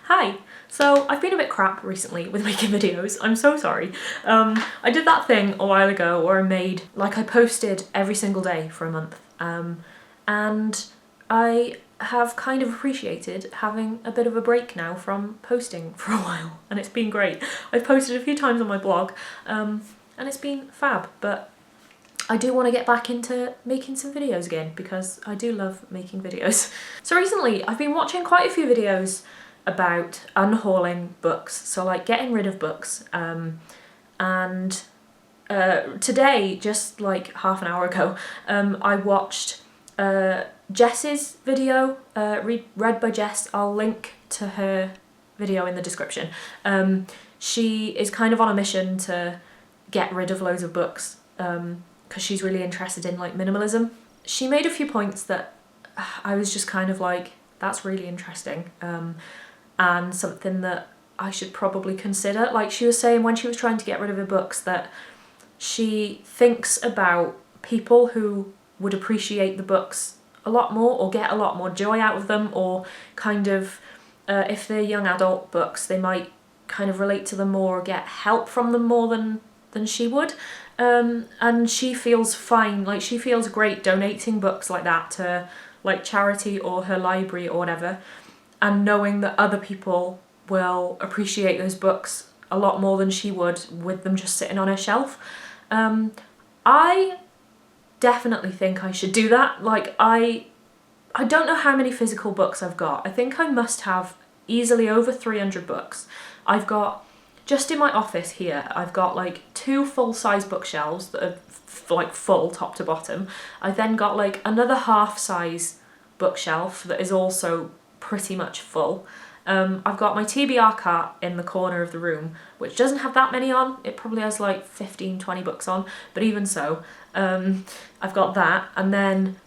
Hi! So I've been a bit crap recently with making videos, I'm so sorry. I did that thing a while ago where I posted every single day for a month, and I have kind of appreciated having a bit of a break now from posting for a while, and it's been great. I've posted a few times on my blog, and it's been fab, but I do want to get back into making some videos again because I do love making videos. So recently I've been watching quite a few videos about unhauling books, so like getting rid of books, and today, just like half an hour ago, I watched Jess's video, read by Jess. I'll link to her video in the description. She is kind of on a mission to get rid of loads of books because she's really interested in like minimalism. She made a few points that I was just kind of like, that's really interesting, and something that I should probably consider. Like she was saying when she was trying to get rid of her books that she thinks about people who would appreciate the books a lot more or get a lot more joy out of them, or kind of if they're young adult books they might kind of relate to them more or get help from them more than she would, and she feels fine, like she feels great donating books like that to like charity or her library or whatever, and knowing that other people will appreciate those books a lot more than she would with them just sitting on her shelf. I definitely think I should do that. Like I don't know how many physical books I've got. I think I must have easily over 300 books. I've got, just in my office here, I've got like 2 full-size bookshelves that are like full top to bottom. I've then got like another half-size bookshelf that is also pretty much full. I've got my TBR cart in the corner of the room, which doesn't have that many on. It probably has like 15, 20 books on, but even so, I've got that. And then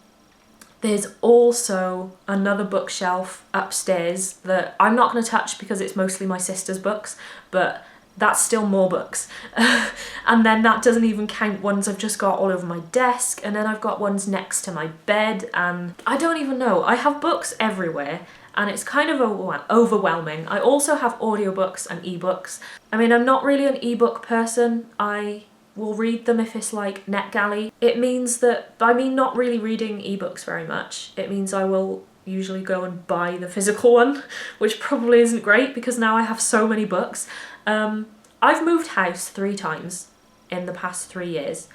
there's also another bookshelf upstairs that I'm not going to touch because it's mostly my sister's books, but that's still more books. And then that doesn't even count ones I've just got all over my desk, and then I've got ones next to my bed, and I don't even know. I have books everywhere and it's kind of overwhelming. I also have audiobooks and ebooks. I mean, I'm not really an ebook person. I will read them if it's like NetGalley. It means that, I mean, not really reading ebooks very much. It means I will usually go and buy the physical one, which probably isn't great because now I have so many books. I've moved house 3 times in the past 3 years,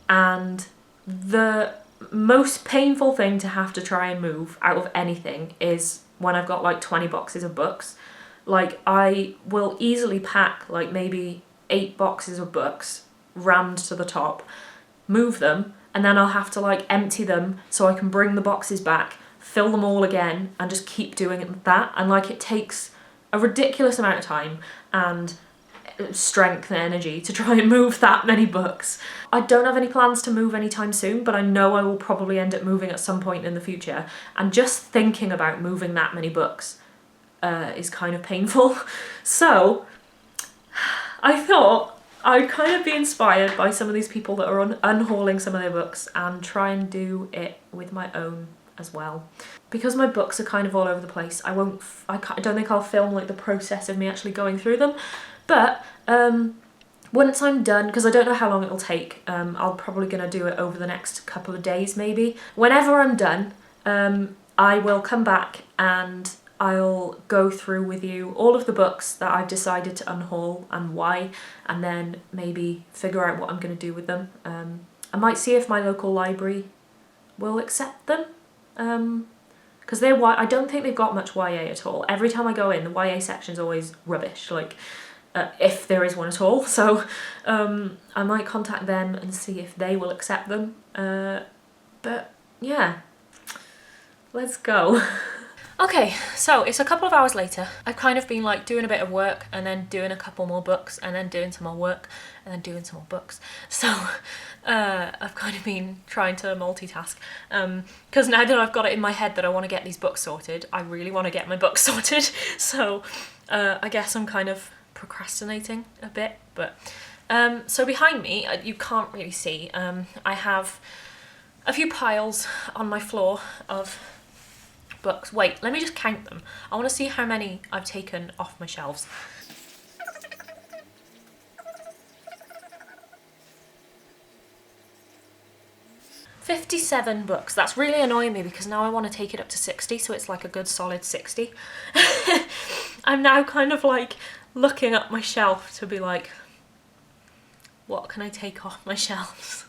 and the most painful thing to have to try and move out of anything is when I've got like 20 boxes of books. Like I will easily pack like maybe 8 boxes of books rammed to the top, move them, and then I'll have to like empty them so I can bring the boxes back, fill them all again, and just keep doing it that. And like it takes a ridiculous amount of time and strength and energy to try and move that many books. I don't have any plans to move anytime soon, but I know I will probably end up moving at some point in the future, and just thinking about moving that many books is kind of painful. So I thought I'd kind of be inspired by some of these people that are unhauling some of their books and try and do it with my own as well. Because my books are kind of all over the place, I don't think I'll film like the process of me actually going through them, but once I'm done, because I don't know how long it'll take, I'm probably going to do it over the next couple of days maybe. Whenever I'm done, I will come back and I'll go through with you all of the books that I've decided to unhaul and why, and then maybe figure out what I'm going to do with them. I might see if my local library will accept them, because I don't think they've got much YA at all. Every time I go in, the YA section's always rubbish, like if there is one at all. So I might contact them and see if they will accept them. But yeah, let's go. Okay, so it's a couple of hours later. I've kind of been like doing a bit of work and then doing a couple more books and then doing some more work and then doing some more books. So I've kind of been trying to multitask, because now that I've got it in my head that I want to get these books sorted, I really want to get my books sorted. So I guess I'm kind of procrastinating a bit, but so behind me, you can't really see, I have a few piles on my floor of books. Wait, let me just count them. I want to see how many I've taken off my shelves. 57 books. That's really annoying me because now I want to take it up to 60, so it's like a good solid 60. I'm now kind of like looking at my shelf to be like, what can I take off my shelves?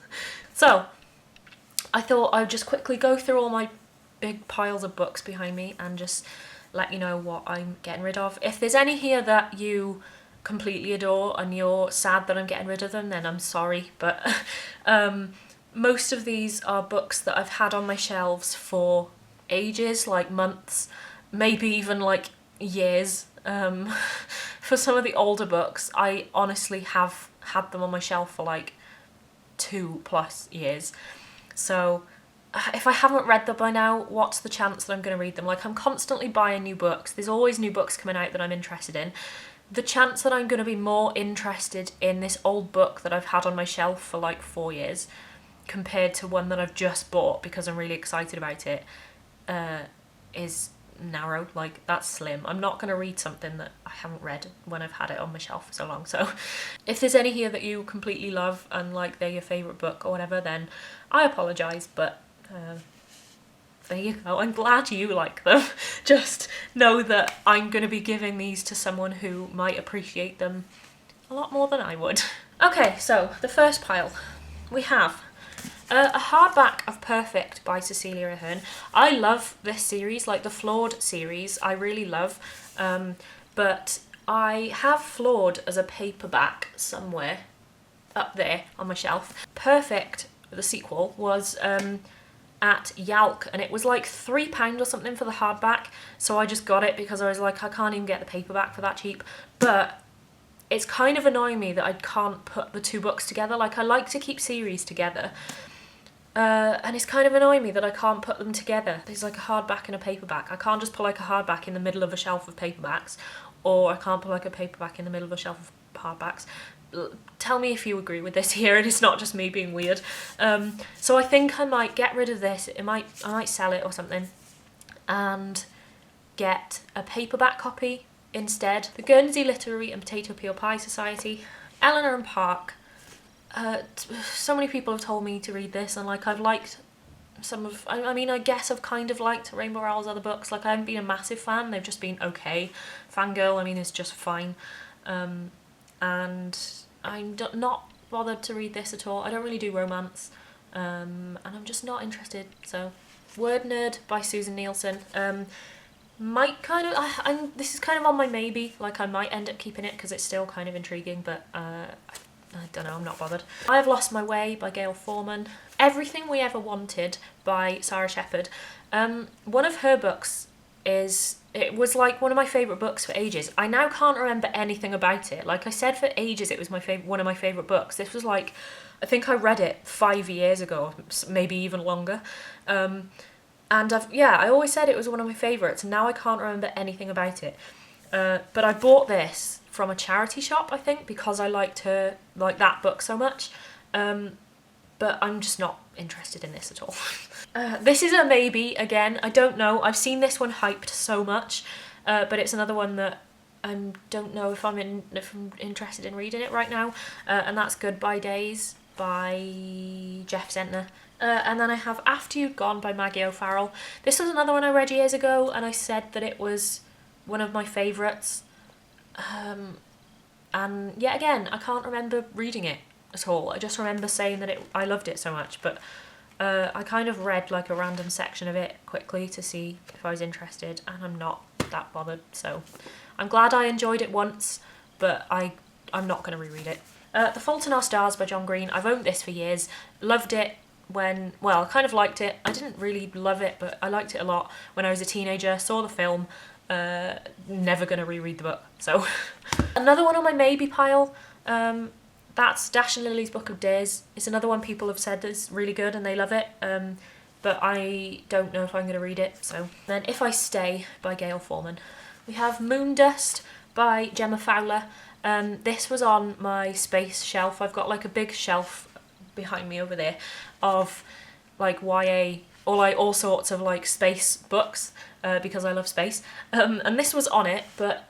So I thought I'd just quickly go through all my big piles of books behind me and just let you know what I'm getting rid of. If there's any here that you completely adore and you're sad that I'm getting rid of them, then I'm sorry, but most of these are books that I've had on my shelves for ages, like months, maybe even like years. For some of the older books, I honestly have had them on my shelf for like 2+ years. So if I haven't read them by now, what's the chance that I'm going to read them? Like, I'm constantly buying new books. There's always new books coming out that I'm interested in. The chance that I'm going to be more interested in this old book that I've had on my shelf for like 4 years compared to one that I've just bought because I'm really excited about it is narrow. Like, that's slim. I'm not going to read something that I haven't read when I've had it on my shelf for so long. So if there's any here that you completely love and like they're your favourite book or whatever, then I apologise, but there you go. I'm glad you like them. Just know that I'm going to be giving these to someone who might appreciate them a lot more than I would. Okay, so the first pile. We have a hardback of Perfect by Cecilia Ahern. I love this series, like the Flawed series, I really love. But I have Flawed as a paperback somewhere up there on my shelf. Perfect, the sequel, was at Yalk, and it was like £3 or something for the hardback, so I just got it because I was like, I can't even get the paperback for that cheap. But it's kind of annoying me that I can't put the two books together. Like, I like to keep series together, and it's kind of annoying me that I can't put them together. There's like a hardback and a paperback. I can't just put like a hardback in the middle of a shelf of paperbacks, or I can't put like a paperback in the middle of a shelf of hardbacks. Tell me if you agree with this here, and it's not just me being weird. So I think I might get rid of this. I might sell it or something and get a paperback copy instead. The Guernsey Literary and Potato Peel Pie Society. Eleanor and Park. So many people have told me to read this, and like, I've liked some of, I mean, I guess I've kind of liked Rainbow Rowell's other books. Like, I haven't been a massive fan, they've just been okay. Fangirl, I mean, is just fine. And I'm not bothered to read this at all. I don't really do romance, and I'm just not interested. So, Word Nerd by Susan Nielsen. Might kind of, this is kind of on my maybe. Like, I might end up keeping it because it's still kind of intriguing, but I don't know, I'm not bothered. I Have Lost My Way by Gail Forman. Everything We Ever Wanted by Sarah Shepherd. One of her books it was like one of my favourite books for ages. I now can't remember anything about it. Like I said, for ages it was one of my favourite books. This was like, I think I read it 5 years ago, maybe even longer. And I always said it was one of my favourites, and now I can't remember anything about it. But I bought this from a charity shop, I think, because I liked that book so much. But I'm just not interested in this at all. This is a maybe, again, I don't know. I've seen this one hyped so much, but it's another one that I don't know if I'm interested in reading it right now, and that's Goodbye Days by Jeff Zentner. And then I have After You'd Gone by Maggie O'Farrell. This was another one I read years ago, and I said that it was one of my favourites. And yet again, I can't remember reading it at all. I just remember saying that I loved it so much, but I kind of read like a random section of it quickly to see if I was interested, and I'm not that bothered. So I'm glad I enjoyed it once, but I'm not going to reread it. The Fault in Our Stars by John Green. I've owned this for years. Loved it I kind of liked it. I didn't really love it, but I liked it a lot when I was a teenager. Saw the film. Never going to reread the book. So another one on my maybe pile. That's Dash and Lily's Book of Days. It's another one people have said is really good and they love it, but I don't know if I'm going to read it. So then If I Stay by Gail Forman. We have Moondust by Gemma Fowler. This was on my space shelf. I've got like a big shelf behind me over there of like YA or like all sorts of like space books, because I love space. And this was on it, but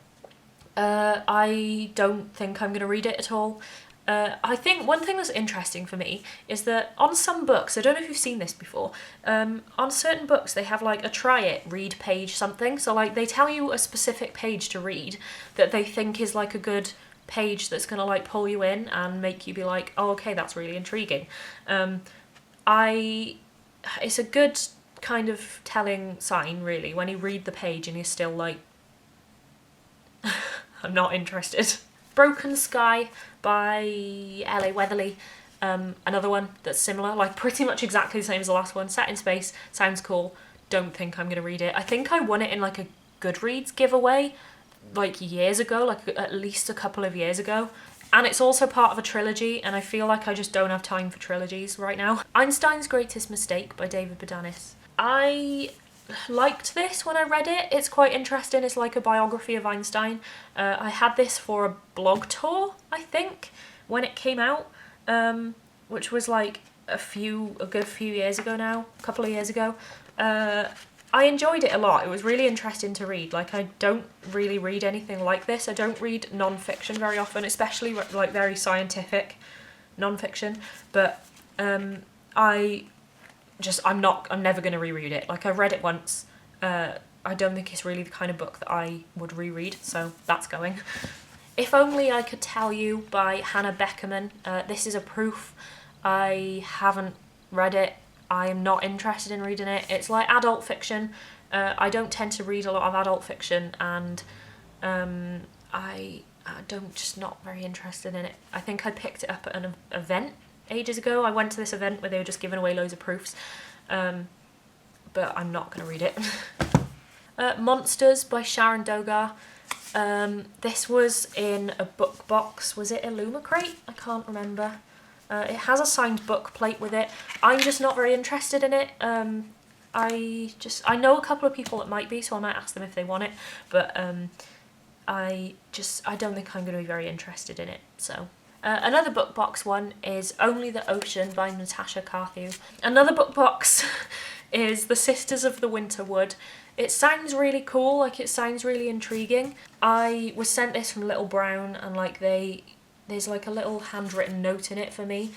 I don't think I'm going to read it at all. I think one thing that's interesting for me is that on some books, I don't know if you've seen this before, on certain books they have like a try it, read page something. So like they tell you a specific page to read that they think is like a good page that's going to like pull you in and make you be like, oh okay, that's really intriguing. It's a good kind of telling sign really when you read the page and you're still like, I'm not interested. Broken Sky by L.A. Weatherly, another one that's similar, like pretty much exactly the same as the last one, set in space, sounds cool, don't think I'm going to read it. I think I won it in like a Goodreads giveaway like years ago, like at least a couple of years ago. And it's also part of a trilogy, and I feel like I just don't have time for trilogies right now. Einstein's Greatest Mistake by David Bodanis. I liked this when I read it. It's quite interesting. It's like a biography of Einstein. I had this for a blog tour, I think, when it came out, which was like a good few years ago now, a couple of years ago. I enjoyed it a lot. It was really interesting to read. Like, I don't really read anything like this. I don't read non-fiction very often, especially like very scientific non-fiction, but I'm never going to reread it. Like, I've read it once. I don't think it's really the kind of book that I would reread, so that's going. If Only I Could Tell You by Hannah Beckerman. This is a proof. I haven't read it. I am not interested in reading it. It's like adult fiction. I don't tend to read a lot of adult fiction, and I don't, just not very interested in it. I think I picked it up at an event ages ago. I went to this event where they were just giving away loads of proofs, but I'm not going to read it. Monsters by Sharon Dogar. This was in a book box. Was it Illumicrate? I can't remember. It has a signed book plate with it. I'm just not very interested in it. I know a couple of people that might be, so I might ask them if they want it, but I don't think I'm going to be very interested in it, so. Another book box one is Only the Ocean by Natasha Carthew. Another book box is The Sisters of the Winter Wood. It sounds really cool, like it sounds really intriguing. I was sent this from Little Brown, and like there's like a little handwritten note in it for me,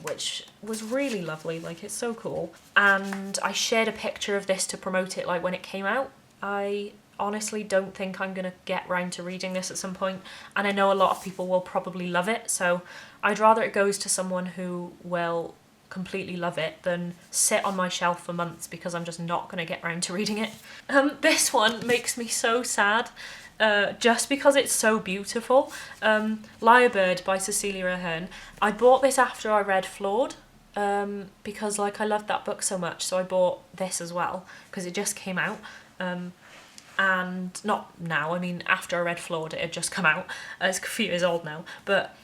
which was really lovely, like it's so cool. And I shared a picture of this to promote it like when it came out. I honestly don't think I'm gonna get round to reading this at some point, and I know a lot of people will probably love it, so I'd rather it goes to someone who will completely love it than sit on my shelf for months because I'm just not gonna get round to reading it. This one makes me so sad. Just because it's so beautiful. Lyrebird by Cecilia Ahern. I bought this after I read Flawed, because like I loved that book so much, so I bought this as well because it just came out. And not now, I mean after I read Flawed it had just come out. It's a few years old now, but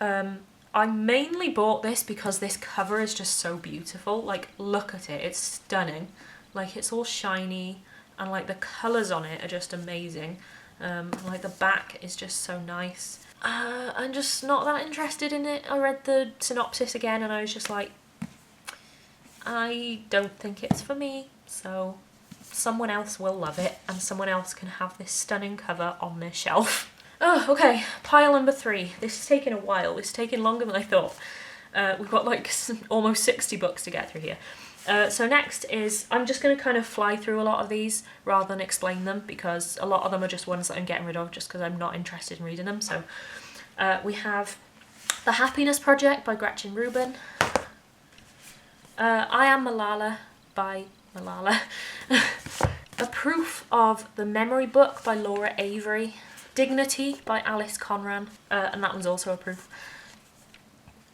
I mainly bought this because this cover is just so beautiful. Like, look at it, it's stunning. Like, it's all shiny and like the colours on it are just amazing. Like the back is just so nice. I'm just not that interested in it. I read the synopsis again and I was just like, I don't think it's for me, so someone else will love it and someone else can have this stunning cover on their shelf. Oh, okay, pile number 3. This is taking a while. It's taking longer than I thought. We've got like almost 60 books to get through here. So next is, I'm just going to kind of fly through a lot of these rather than explain them because a lot of them are just ones that I'm getting rid of just because I'm not interested in reading them. So we have The Happiness Project by Gretchen Rubin. I Am Malala by Malala. A Proof of the Memory Book by Laura Avery. Dignity by Alice Conran, and that one's also a proof.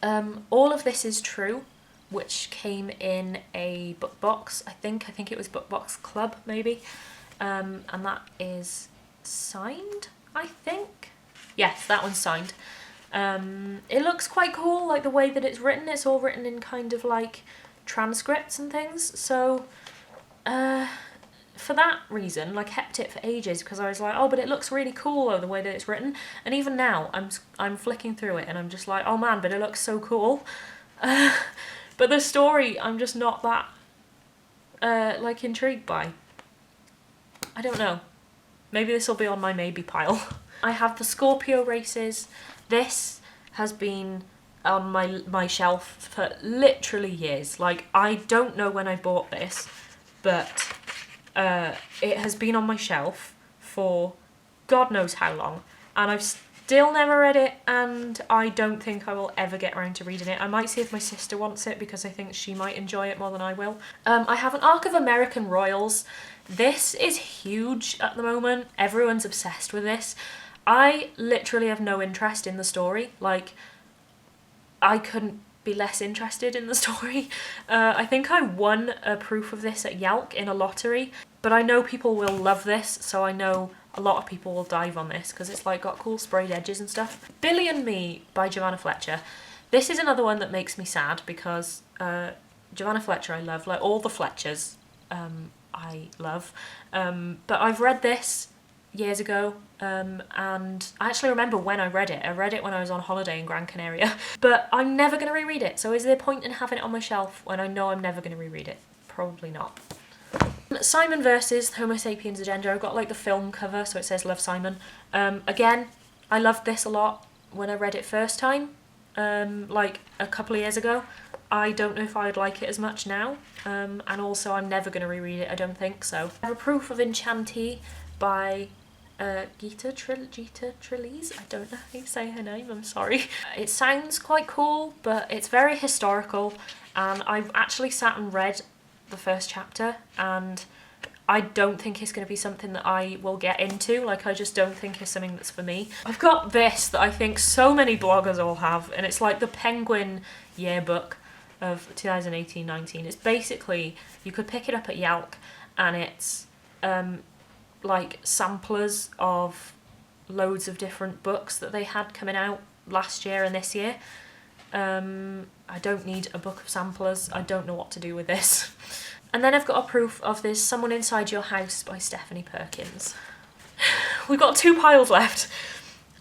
All of This Is True, which came in a book box. I think it was Book Box Club, maybe. And that is signed, I think. Yes, that one's signed. It looks quite cool, like the way that it's written. It's all written in kind of like transcripts and things. So, for that reason, like, kept it for ages because I was like, oh, but it looks really cool though, the way that it's written. And even now, I'm flicking through it and I'm just like, oh man, but it looks so cool. But the story, I'm just not that like intrigued by. I don't know. Maybe this will be on my maybe pile. I have the Scorpio races. This has been on my shelf for literally years. Like, I don't know when I bought this, but it has been on my shelf for God knows how long, and I've still never read it, and I don't think I will ever get around to reading it. I might see if my sister wants it because I think she might enjoy it more than I will. I have an Arc of American Royals. This is huge at the moment. Everyone's obsessed with this. I literally have no interest in the story. Like, I couldn't be less interested in the story. I think I won a proof of this at Yelk in a lottery, but I know people will love this, so I know a lot of people will dive on this because it's like got cool sprayed edges and stuff. Billy and Me by Joanna Fletcher. This is another one that makes me sad because Joanna Fletcher I love, like all the Fletchers I love, but I've read this years ago, and I actually remember when I read it. I read it when I was on holiday in Gran Canaria, but I'm never going to reread it, so is there a point in having it on my shelf when I know I'm never going to reread it? Probably not. Simon versus Homo sapiens Agenda. I've got like the film cover, so it says Love Simon. Again, I loved this a lot when I read it first time, like a couple of years ago. I don't know if I'd like it as much now, and also I'm never going to reread it, I don't think so. I have a proof of Enchantee by Gita Trelease. I don't know how you say her name, I'm sorry. It sounds quite cool, but it's very historical, and I've actually sat and read the first chapter, and I don't think it's going to be something that I will get into. Like, I just don't think it's something that's for me. I've got this that I think so many bloggers all have, and it's like the Penguin yearbook of 2018-19. It's basically, you could pick it up at Yelk, and it's like samplers of loads of different books that they had coming out last year and this year. I don't need a book of samplers. I don't know what to do with this. And then I've got a proof of this Someone Inside Your House by Stephanie Perkins. We've got 2 piles left.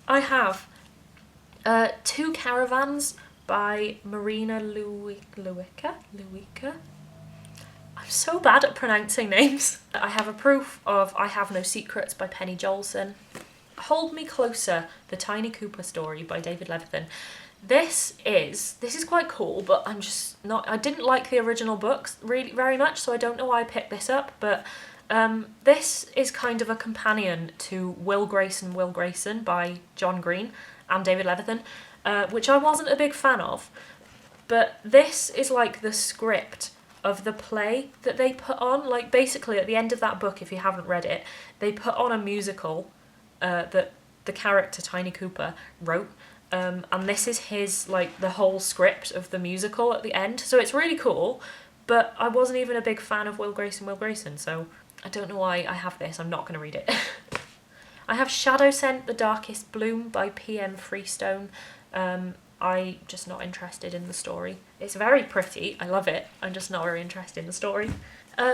I have 2 Caravans by Marina Lewica. I'm so bad at pronouncing names. I have a proof of I Have No Secrets by Penny Jolson. Hold Me Closer, the Tiny Cooper story by David Levithan. This is quite cool, but I'm just not, I didn't like the original books really very much, so I don't know why I picked this up, but this is kind of a companion to Will Grayson by John Green and David Levithan, which I wasn't a big fan of, but this is like the script of the play that they put on. Like, basically at the end of that book, if you haven't read it, they put on a musical that the character Tiny Cooper wrote, and this is his, like, the whole script of the musical at the end, so it's really cool, but I wasn't even a big fan of Will Grayson, so I don't know why I have this. I'm not going to read it. I have Shadow Scent, The Darkest Bloom by P.M. Freestone. I'm just not interested in the story. It's very pretty, I love it, I'm just not very interested in the story.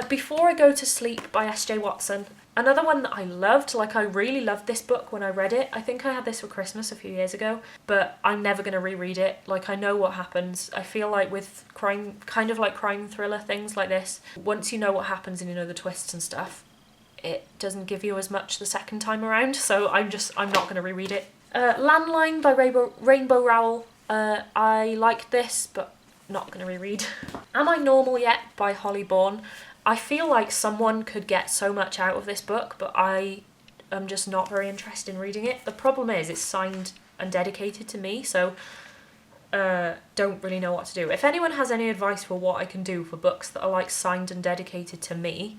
Before I Go to Sleep by S.J. Watson. Another one that I loved, like I really loved this book when I read it. I think I had this for Christmas a few years ago, but I'm never going to reread it. Like, I know what happens. I feel like with crime, kind of like crime thriller things like this, once you know what happens and you know the twists and stuff, it doesn't give you as much the second time around, so I'm not going to reread it. Landline by Rainbow Rowell. I liked this, but not going to reread. Am I Normal Yet by Holly Bourne. I feel like someone could get so much out of this book, but I am just not very interested in reading it. The problem is it's signed and dedicated to me, so don't really know what to do. If anyone has any advice for what I can do for books that are like signed and dedicated to me,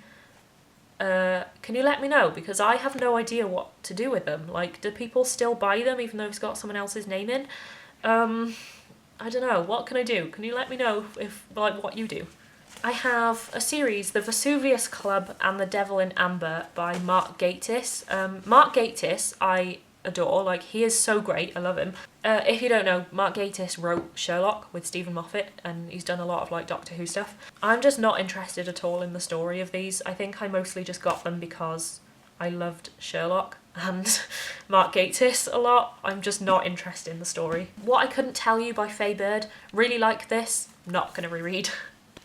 can you let me know? Because I have no idea what to do with them. Like, do people still buy them even though it's got someone else's name in? I don't know. What can I do? Can you let me know if like what you do? I have a series, The Vesuvius Club and The Devil in Amber by Mark Gatiss. Mark Gatiss I adore, like he is so great, I love him. If you don't know, Mark Gatiss wrote Sherlock with Stephen Moffat, and he's done a lot of like Doctor Who stuff. I'm just not interested at all in the story of these. I think I mostly just got them because I loved Sherlock and Mark Gatiss a lot. I'm just not interested in the story. What I Couldn't Tell You by Faye Bird. Really like this, not gonna reread.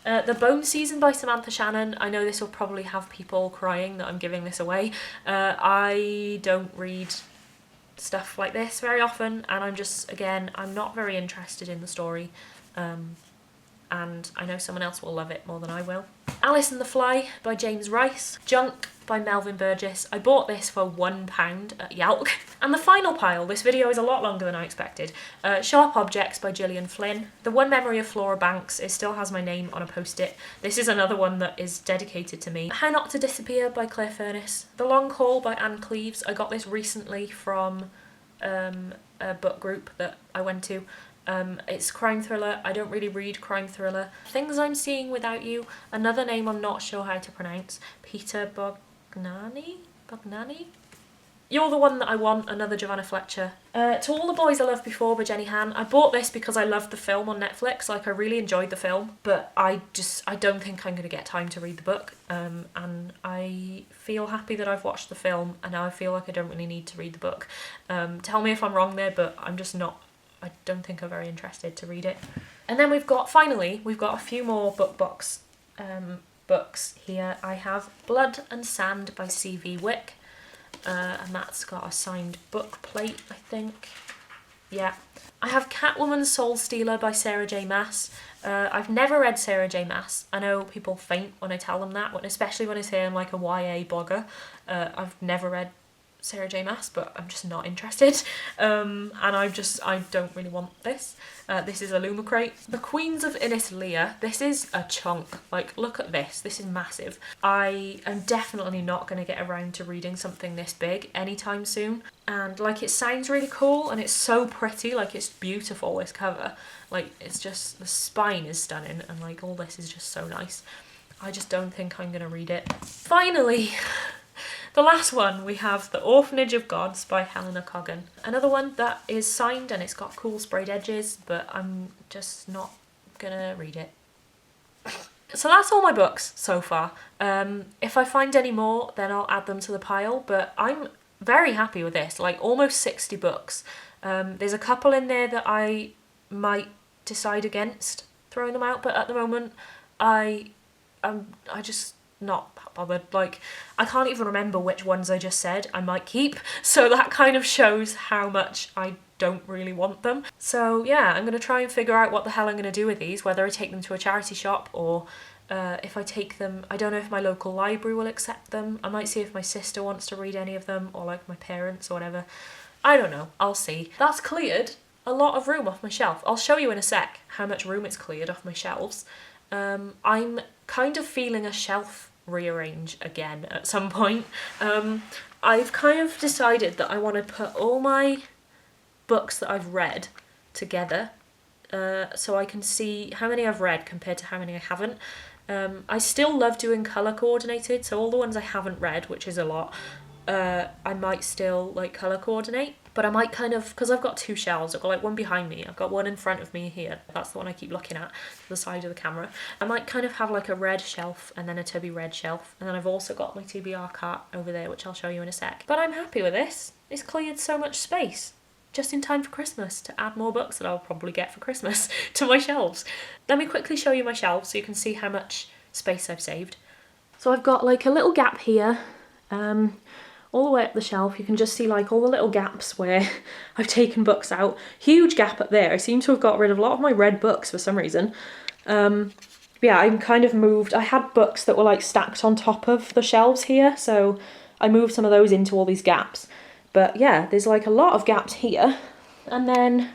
The Bone Season by Samantha Shannon. I know this will probably have people crying that I'm giving this away. I don't read stuff like this very often, and I'm not very interested in the story. And I know someone else will love it more than I will. Alice and the Fly by James Rice. Junk by Melvin Burgess. I bought this for £1 at Yelp. And the final pile, this video is a lot longer than I expected. Sharp Objects by Gillian Flynn. The One Memory of Flora Banks, it still has my name on a post-it. This is another one that is dedicated to me. How Not to Disappear by Claire Furness. The Long Haul by Anne Cleeves. I got this recently from a book group that I went to. It's crime thriller. I don't really read crime thriller. Things I'm Seeing Without You, another name I'm not sure how to pronounce. Peter Bognani? You're the One That I Want, another Giovanna Fletcher. To All the Boys I Loved Before by Jenny Han. I bought this because I loved the film on Netflix. Like, I really enjoyed the film, but I don't think I'm going to get time to read the book. And I feel happy that I've watched the film, and now I feel like I don't really need to read the book. Tell me if I'm wrong there, but I don't think I'm very interested to read it. And then we've got a few more books here. I have Blood and Sand by C.V. Wick. And that's got a signed book plate, I think. Yeah. I have Catwoman Soul Stealer by Sarah J. Maas. I've never read Sarah J. Maas. I know people faint when I tell them that, especially when I say I'm like a YA blogger. I've never read Sarah J. Maas, but I'm just not interested. And I don't really want this. This is a Luma crate. The Queens of Innis Leah. This is a chunk. Like, look at this. This is massive. I am definitely not going to get around to reading something this big anytime soon. And like, it sounds really cool and it's so pretty. Like, it's beautiful, this cover. Like, it's just, the spine is stunning and like all this is just so nice. I just don't think I'm going to read it. Finally, the last one, we have The Orphanage of Gods by Helena Coggan. Another one that is signed and it's got cool sprayed edges, but I'm just not gonna read it. So that's all my books so far. If I find any more, then I'll add them to the pile, but I'm very happy with this, like almost 60 books. There's a couple in there that I might decide against throwing them out, but at the moment, I just not bothered. Like, I can't even remember which ones I just said I might keep, so that kind of shows how much I don't really want them. So yeah, I'm gonna try and figure out what the hell I'm gonna do with these, whether I take them to a charity shop or if I take them, I don't know if my local library will accept them. I might see if my sister wants to read any of them, or like my parents or whatever. I don't know, I'll see. That's cleared a lot of room off my shelf. I'll show you in a sec how much room it's cleared off my shelves. I'm kind of feeling a shelf rearrange again at some point. I've kind of decided that I want to put all my books that I've read together so I can see how many I've read compared to how many I haven't. I still love doing colour coordinated, so all the ones I haven't read, which is a lot, I might still like colour coordinate. But I might kind of, because I've got two shelves, I've got like one behind me, I've got one in front of me here, that's the one I keep looking at, to the side of the camera. I might kind of have like a red shelf and then a Toby red shelf, and then I've also got my TBR cart over there, which I'll show you in a sec. But I'm happy with this. It's cleared so much space, just in time for Christmas, to add more books that I'll probably get for Christmas to my shelves. Let me quickly show you my shelves so you can see how much space I've saved. So I've got like a little gap here, all the way up the shelf. You can just see like all the little gaps where I've taken books out. Huge gap up there. I seem to have got rid of a lot of my red books for some reason. Yeah, I'm kind of moved. I had books that were like stacked on top of the shelves here, so I moved some of those into all these gaps. But yeah, there's like a lot of gaps here, and then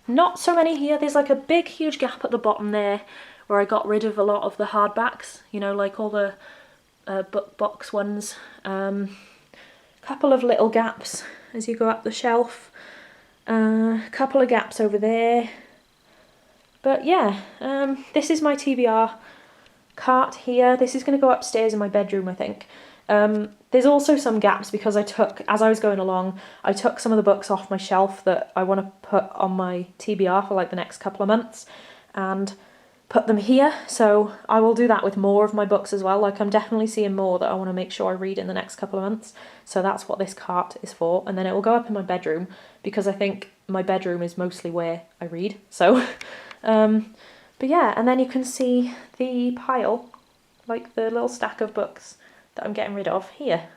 not so many here. There's like a big huge gap at the bottom there where I got rid of a lot of the hardbacks, you know, like all the book box ones. Couple of little gaps as you go up the shelf, couple of gaps over there. But yeah, this is my TBR cart here. This is going to go upstairs in my bedroom, I think. There's also some gaps because as I was going along, I took some of the books off my shelf that I want to put on my TBR for like the next couple of months and put them here. So I will do that with more of my books as well. Like, I'm definitely seeing more that I want to make sure I read in the next couple of months. So that's what this cart is for. And then it will go up in my bedroom because I think my bedroom is mostly where I read. So But yeah, and then you can see the pile, like the little stack of books that I'm getting rid of here.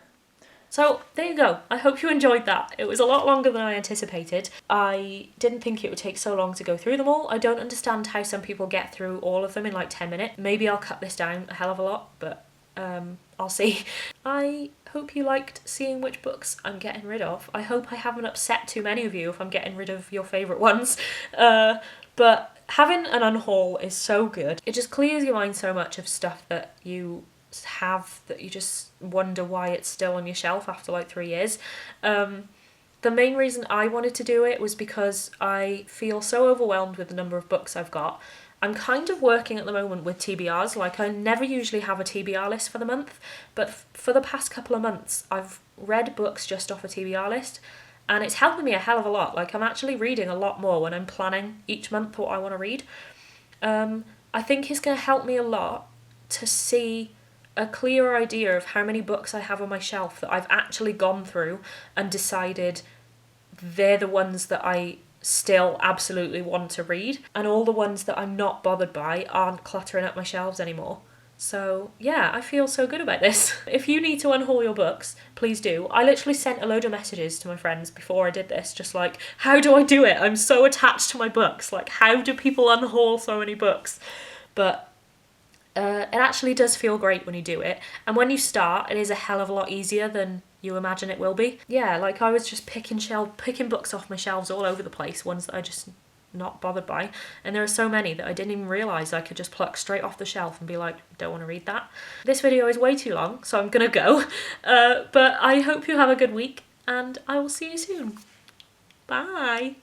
So there you go. I hope you enjoyed that. It was a lot longer than I anticipated. I didn't think it would take so long to go through them all. I don't understand how some people get through all of them in like 10 minutes. Maybe I'll cut this down a hell of a lot, but I'll see. I hope you liked seeing which books I'm getting rid of. I hope I haven't upset too many of you if I'm getting rid of your favourite ones. But having an unhaul is so good. It just clears your mind so much of stuff that you have that you just wonder why it's still on your shelf after like 3 years. The main reason I wanted to do it was because I feel so overwhelmed with the number of books I've got. I'm kind of working at the moment with TBRs, like I never usually have a TBR list for the month, but for the past couple of months I've read books just off a TBR list, and it's helping me a hell of a lot. Like I'm actually reading a lot more when I'm planning each month what I want to read. I think it's going to help me a lot to see a clearer idea of how many books I have on my shelf that I've actually gone through and decided they're the ones that I still absolutely want to read, and all the ones that I'm not bothered by aren't cluttering up my shelves anymore. So yeah, I feel so good about this. If you need to unhaul your books, please do. I literally sent a load of messages to my friends before I did this, just like, how do I do it? I'm so attached to my books. Like, how do people unhaul so many books? But it actually does feel great when you do it, and when you start, it is a hell of a lot easier than you imagine it will be. Yeah, like I was just picking books off my shelves all over the place, ones that I just not bothered by, and there are so many that I didn't even realise I could just pluck straight off the shelf and be like, don't want to read that. This video is way too long, so I'm gonna go, but I hope you have a good week, and I will see you soon. Bye!